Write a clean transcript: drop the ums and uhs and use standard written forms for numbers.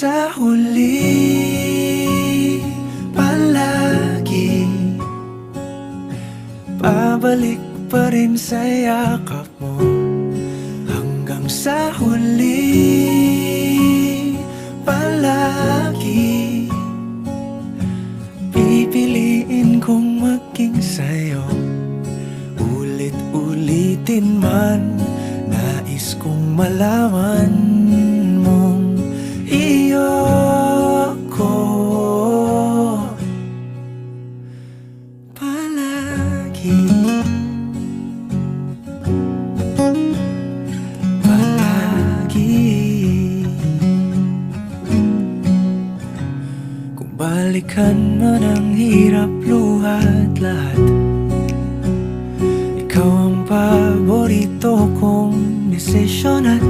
sa huli, palagi babalik pa rin sa yakap mo. Hanggang sa huli, palagi pipiliin kong maging sa'yo. Ulit-ulitin man, nais kong malaman mong iyo ko palagi. Kung balikan man ang hirap, luha at lahat, ikaw ang paborito kong desisyon at